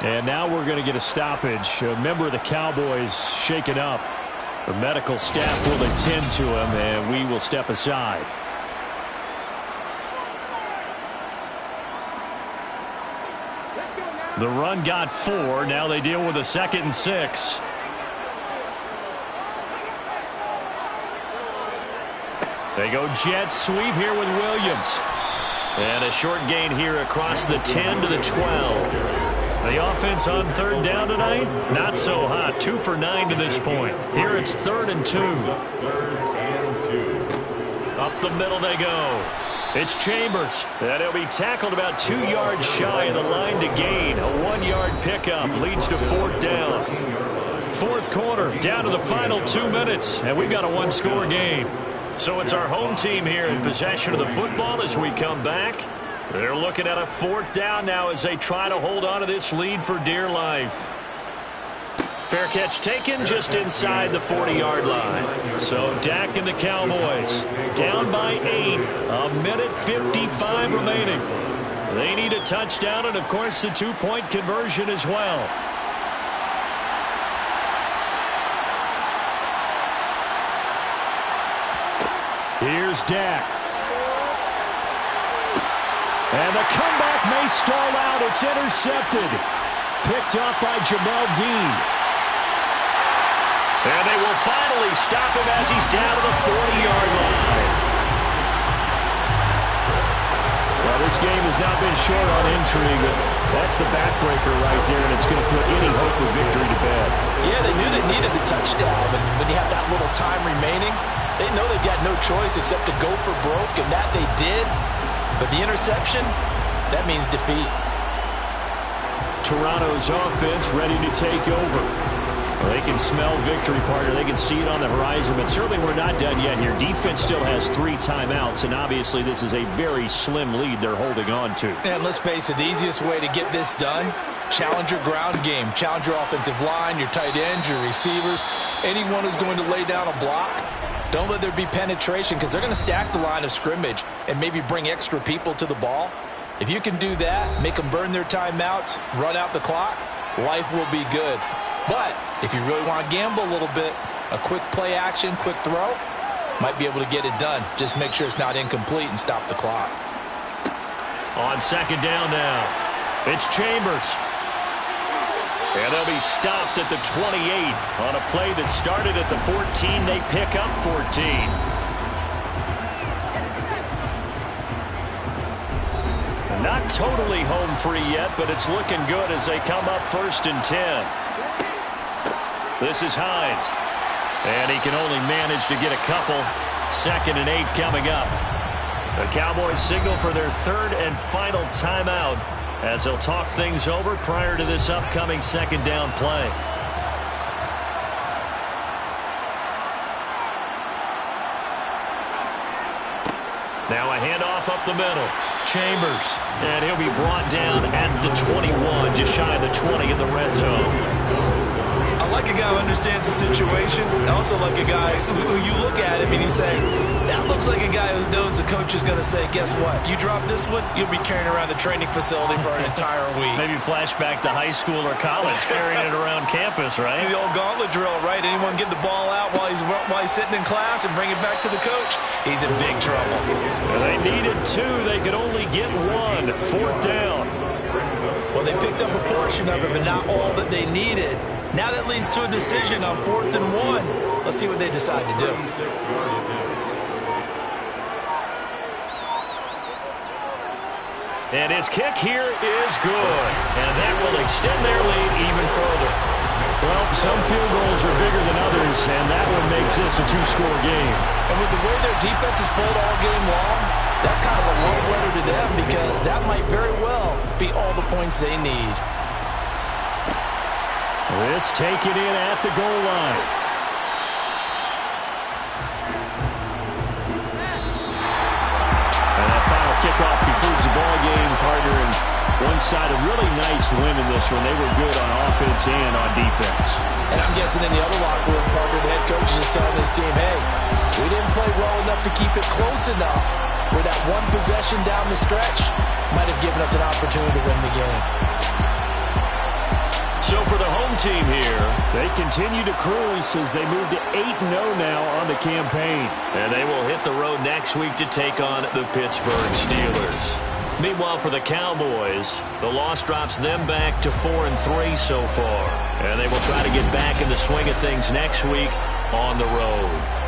And now we're going to get a stoppage. A member of the Cowboys shaken up. The medical staff will attend to him, and we will step aside. The run got 4. Now they deal with a 2nd and 6. They go jet sweep here with Williams. And a short gain here across the 10 to the 12. The offense on 3rd down tonight, not so hot. 2 for 9 to this point. Here it's 3rd and 2. Up the middle they go. It's Chambers. And he'll be tackled about 2 yards shy of the line to gain. A 1-yard pickup leads to 4th down. 4th quarter, down to the final 2 minutes. And we've got a 1-score game. So it's our home team here in possession of the football as we come back. They're looking at a 4th down now as they try to hold on to this lead for dear life. Fair catch taken just inside the 40-yard line. So Dak and the Cowboys down by 8. A minute 55 remaining. They need a touchdown and, of course, the 2-point conversion as well. Here's Dak. And the comeback may stall out. It's intercepted. Picked up by Jamel Dean. And they will finally stop him as he's down to the 40-yard line. Well, this game has not been short on intrigue. That's the backbreaker right there, and it's going to put any hope of victory to bed. Yeah, they knew they needed the touchdown, and when you have that little time remaining, they know they've got no choice except to go for broke, and that they did. But the interception, that means defeat. Toronto's offense ready to take over. Well, they can smell victory, partner. They can see it on the horizon, but certainly we're not done yet here. Defense still has 3 timeouts, and obviously this is a very slim lead they're holding on to. And let's face it, the easiest way to get this done, challenge your ground game. Challenge your offensive line, your tight ends, your receivers, anyone who's going to lay down a block. Don't let there be penetration because they're going to stack the line of scrimmage and maybe bring extra people to the ball. If you can do that, make them burn their timeouts, run out the clock, life will be good. But if you really want to gamble a little bit, a quick play action, quick throw, might be able to get it done. Just make sure it's not incomplete and stop the clock. On 2nd down now, it's Chambers. And they'll be stopped at the 28 on a play that started at the 14. They pick up 14. Not totally home free yet, but it's looking good as they come up 1st and 10. This is Hines. And he can only manage to get a couple. 2nd and 8 coming up. The Cowboys signal for their 3rd and final timeout as they'll talk things over prior to this upcoming 2nd down play. Now a handoff up the middle. Chambers. And he'll be brought down at the 21, just shy of the 20 in the red zone. I like a guy who understands the situation. I also like a guy who you look at him and you say, that looks like a guy who knows the coach is going to say, guess what? You drop this one, you'll be carrying around the training facility for an entire week. Maybe flashback to high school or college, carrying it around campus, right? The old gauntlet drill, right? Anyone get the ball out while he's sitting in class and bring it back to the coach? He's in big trouble. And they needed 2. They could only get 1. 4th down. Well, they picked up a portion of it, but not all that they needed. Now that leads to a decision on 4th and 1. Let's see what they decide to do. And his kick here is good. And that will extend their lead even further. Well, some field goals are bigger than others, and that one makes this a 2-score game. And with the way their defense has played all game long, that's kind of a love letter to them because that might very well be all the points they need. This taken in at the goal line. And that final kickoff concludes the ball game, partner. And one side a really nice win in this one. They were good on offense and on defense. And I'm guessing in the other locker room, partner, the head coach is just telling his team, hey, we didn't play well enough to keep it close enough where that one possession down the stretch might have given us an opportunity to win the game. So for the home team here, they continue to cruise as they move to 8-0 now on the campaign. And they will hit the road next week to take on the Pittsburgh Steelers. Meanwhile, for the Cowboys, the loss drops them back to 4-3 so far. And they will try to get back in the swing of things next week on the road.